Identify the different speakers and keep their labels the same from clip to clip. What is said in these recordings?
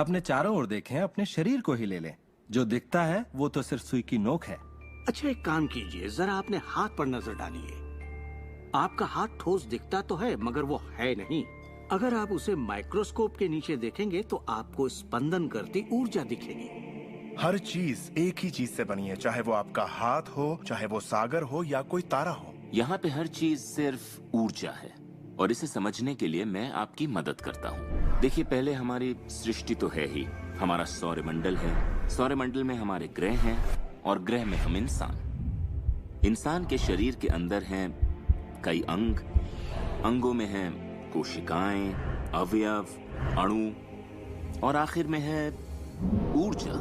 Speaker 1: अपने चारों ओर देखें, अपने शरीर को ही ले लें। जो दिखता है वो तो सिर्फ सुई की नोक है।
Speaker 2: अच्छा, एक काम कीजिए, जरा अपने हाथ पर नजर डालिए। आपका हाथ ठोस दिखता तो है, मगर वो है नहीं। अगर आप उसे माइक्रोस्कोप के नीचे देखेंगे तो आपको स्पंदन करती ऊर्जा दिखेगी।
Speaker 3: हर चीज एक ही चीज से बनी है, चाहे वो आपका हाथ हो, चाहे वो सागर हो या कोई तारा हो।
Speaker 4: यहाँ पे हर चीज सिर्फ ऊर्जा है, और इसे समझने के लिए मैं आपकी मदद करता हूँ। देखिए, पहले हमारी सृष्टि तो है ही, हमारा सौरमंडल है, सौरमंडल में हमारे ग्रह हैं, और ग्रह में हम इंसान के शरीर के अंदर हैं कई अंग, अंगों में हैं कोशिकाएं, अवयव, अणु, और आखिर में है ऊर्जा।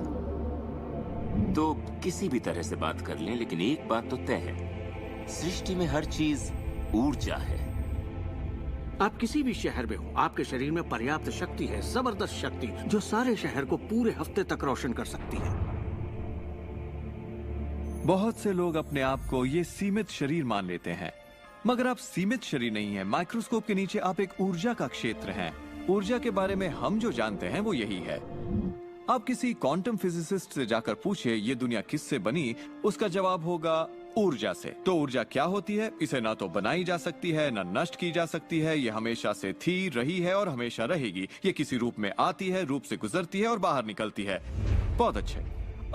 Speaker 4: तो किसी भी तरह से बात कर लें, लेकिन एक बात तो तय है, सृष्टि में हर चीज ऊर्जा है।
Speaker 2: आप किसी भी शहर में हो, आपके शरीर में पर्याप्त शक्ति है, जबरदस्त शक्ति, जो सारे शहर को पूरे हफ्ते तक रोशन कर सकती है।
Speaker 5: बहुत से लोग अपने आप को ये सीमित शरीर मान लेते हैं, मगर आप सीमित शरीर नहीं हैं। माइक्रोस्कोप के नीचे आप एक ऊर्जा का क्षेत्र हैं। ऊर्जा के बारे में हम जो जानते हैं वो यही है। आप किसी क्वांटम फिजिसिस्ट से जाकर पूछिए ये दुनिया किससे बनी, उसका जवाब होगा ऊर्जा से। तो ऊर्जा क्या होती है? इसे ना तो बनाई जा सकती है, ना नष्ट की जा सकती है। ये हमेशा से थी, रही है और हमेशा रहेगी। ये किसी रूप में आती है, रूप से गुजरती है और बाहर निकलती है। बहुत अच्छे।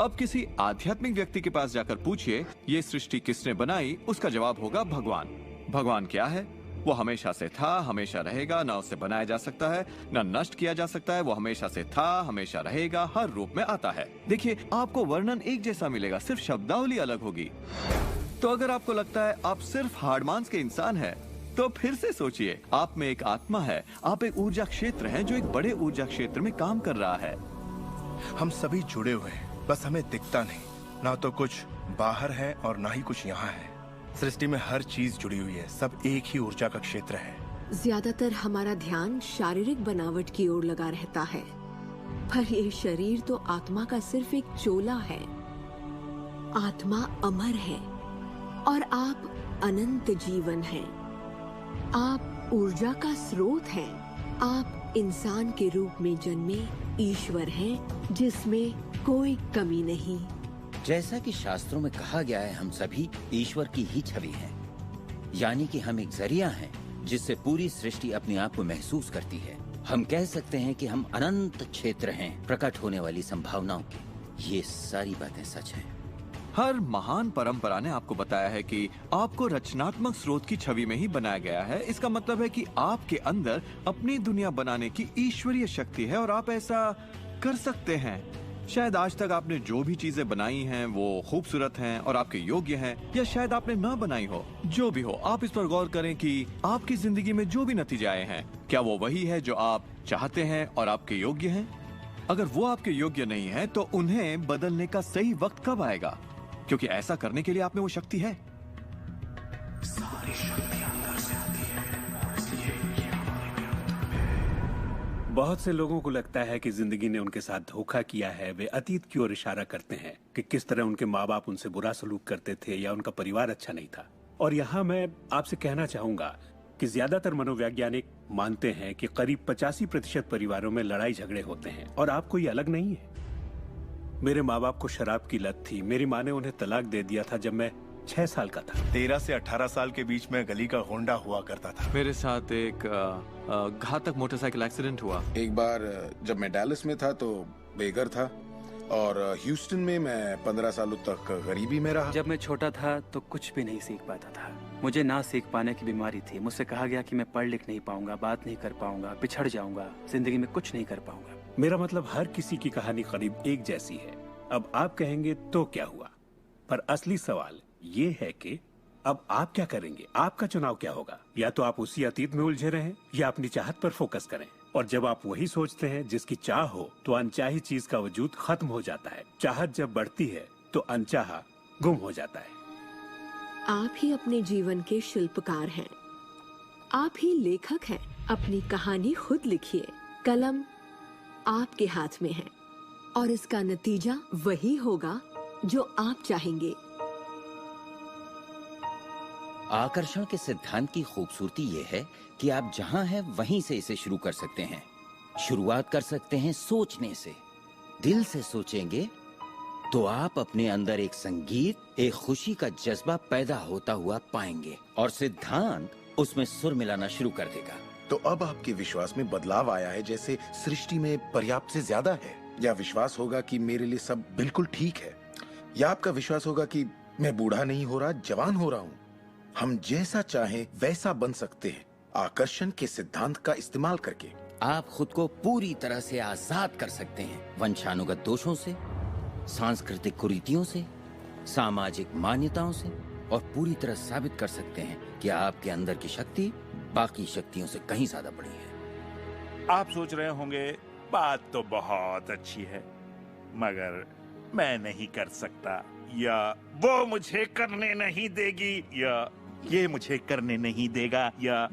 Speaker 5: अब किसी आध्यात्मिक व्यक्ति के पास जाकर पूछिए ये सृष्टि किसने बनाई, उसका जवाब होगा भगवान। भगवान क्या है? वो हमेशा से था, हमेशा रहेगा, ना उससे बनाया जा सकता है, ना नष्ट किया जा सकता है। वो हमेशा से था, हमेशा रहेगा, हर रूप में आता है। देखिए, आपको वर्णन एक जैसा मिलेगा, सिर्फ शब्दावली अलग होगी। तो अगर आपको लगता है आप सिर्फ हार्ड मांस के इंसान हैं, तो फिर से सोचिए, आप में एक आत्मा है, आप एक ऊर्जा क्षेत्र हैं जो एक बड़े ऊर्जा क्षेत्र में काम कर रहा है।
Speaker 3: हम सभी जुड़े हुए हैं, बस हमें दिखता नहीं। ना तो कुछ बाहर है और ना ही कुछ यहाँ है। सृष्टि में हर चीज जुड़ी हुई है, सब एक ही ऊर्जा का क्षेत्र है।
Speaker 6: ज्यादातर हमारा ध्यान शारीरिक बनावट की ओर लगा रहता है, पर ये शरीर तो आत्मा का सिर्फ एक चोला है। आत्मा अमर है और आप अनंत जीवन हैं। आप ऊर्जा का स्रोत हैं। आप इंसान के रूप में जन्मे ईश्वर हैं, जिसमें कोई कमी नहीं।
Speaker 7: जैसा कि शास्त्रों में कहा गया है, हम सभी ईश्वर की ही छवि हैं। यानी कि हम एक जरिया हैं जिससे पूरी सृष्टि अपने आप को महसूस करती है। हम कह सकते हैं कि हम अनंत क्षेत्र हैं प्रकट होने वाली संभावनाओं की। ये सारी बातें सच हैं।
Speaker 5: हर महान परंपरा ने आपको बताया है कि आपको रचनात्मक स्रोत की छवि में ही बनाया गया है। इसका मतलब है कि आपके अंदर अपनी दुनिया बनाने की ईश्वरीय शक्ति है और आप ऐसा कर सकते हैं। शायद आज तक आपने जो भी चीजें बनाई हैं वो खूबसूरत हैं और आपके योग्य हैं, या शायद आपने ना बनाई हो। जो भी हो, आप इस पर गौर करें कि आपकी जिंदगी में जो भी नतीजे आए हैं, क्या वो वही है जो आप चाहते हैं और आपके योग्य हैं? अगर वो आपके योग्य नहीं है तो उन्हें बदलने का सही वक्त कब आएगा? क्योंकि ऐसा करने के लिए आप में वो शक्ति है।
Speaker 2: सारी शक्ति अंदर से आती है, इसलिए ये हमारे अंदर में है।
Speaker 8: बहुत से लोगों को लगता है कि जिंदगी ने उनके साथ धोखा किया है। वे अतीत की ओर इशारा करते हैं कि किस तरह उनके माँ बाप उनसे बुरा सलूक करते थे या उनका परिवार अच्छा नहीं था। और यहाँ मैं आपसे कहना चाहूंगा कि ज्यादातर मनोवैज्ञानिक मानते हैं कि करीब 85% परिवारों में लड़ाई झगड़े होते हैं, और आपको ये अलग नहीं है। मेरे माँ बाप को शराब की लत थी। मेरी माँ ने उन्हें तलाक दे दिया था जब मैं 6 साल का था।
Speaker 3: 13 से 18 साल के बीच में गली का होंडा हुआ करता था।
Speaker 5: मेरे साथ एक घातक मोटरसाइकिल एक्सीडेंट हुआ।
Speaker 9: एक बार जब मैं डैलस में था तो बेघर था, और ह्यूस्टन में मैं 15 सालों तक गरीबी में रहा।
Speaker 10: जब मैं छोटा था तो कुछ भी नहीं सीख पाता था। मुझे ना सीख पाने की बीमारी थी। मुझसे कहा गया कि मैं पढ़ लिख नहीं पाऊंगा, बात नहीं कर पाऊंगा, पिछड़ जाऊंगा, जिंदगी में कुछ नहीं कर पाऊंगा।
Speaker 8: मेरा मतलब हर किसी की कहानी करीब एक जैसी है। अब आप कहेंगे तो क्या हुआ, पर असली सवाल ये है कि अब आप क्या करेंगे? आपका चुनाव क्या होगा? या तो आप उसी अतीत में उलझे रहें या अपनी चाहत पर फोकस करें। और जब आप वही सोचते हैं जिसकी चाह हो, तो अनचाही चीज का वजूद खत्म हो जाता है। चाहत जब बढ़ती है तो अनचाहा गुम हो जाता है।
Speaker 6: आप ही अपने जीवन के शिल्पकार हैं। आप ही लेखक हैं। अपनी कहानी खुद लिखिए। कलम आपके हाथ में है और इसका नतीजा वही होगा जो आप चाहेंगे।
Speaker 7: आकर्षण के सिद्धांत की खूबसूरती ये है कि आप जहां हैं वहीं से इसे शुरू कर सकते हैं। शुरुआत कर सकते हैं सोचने से। दिल से सोचेंगे तो आप अपने अंदर एक संगीत, एक खुशी का जज्बा पैदा होता हुआ पाएंगे और सिद्धांत उसमें सुर मिलाना शुरू कर देगा।
Speaker 9: तो अब आपके विश्वास में बदलाव आया है, जैसे सृष्टि में पर्याप्त से ज्यादा है, या विश्वास होगा कि मेरे लिए सब बिल्कुल ठीक है, या आपका विश्वास होगा कि मैं बूढ़ा नहीं हो रहा, जवान हो रहा हूँ। हम जैसा चाहें वैसा बन सकते हैं आकर्षण के सिद्धांत का इस्तेमाल करके।
Speaker 7: आप खुद को पूरी तरह से आजाद कर सकते हैं वंशानुगत दोषों से, सांस्कृतिक कुरीतियों से, सामाजिक मान्यताओं से, और पूरी तरह साबित कर सकते हैं कि आपके अंदर की शक्ति बाकी शक्तियों से कहीं ज्यादा बड़ी है।
Speaker 11: आप सोच रहे होंगे बात तो बहुत अच्छी है, मगर मैं नहीं कर सकता, या वो मुझे करने नहीं देगी, या ये मुझे करने नहीं देगा, या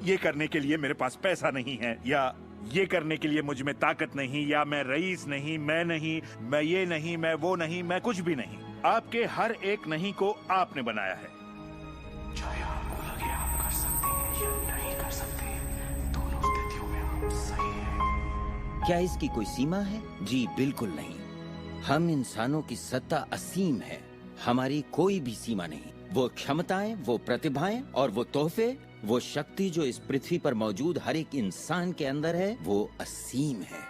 Speaker 11: ये करने के लिए मेरे पास पैसा नहीं है, या ये करने के लिए मुझ में ताकत नहीं, या मैं रईस नहीं, मैं नहीं, मैं ये नहीं, मैं वो नहीं, मैं कुछ भी नहीं। आपके हर एक नहीं को आपने बनाया है। चाहे आपको लगे आप कर सकते हैं या नहीं कर सकते, दोनों स्थितियों में आप सही हैं।
Speaker 7: क्या इसकी कोई सीमा है? जी बिल्कुल नहीं। हम इंसानों की सत्ता असीम है, हमारी कोई भी सीमा नहीं। वो क्षमताएं, वो प्रतिभाएं और वो तोहफे, वो शक्ति जो इस पृथ्वी पर मौजूद हर एक इंसान के अंदर है, वो असीम है।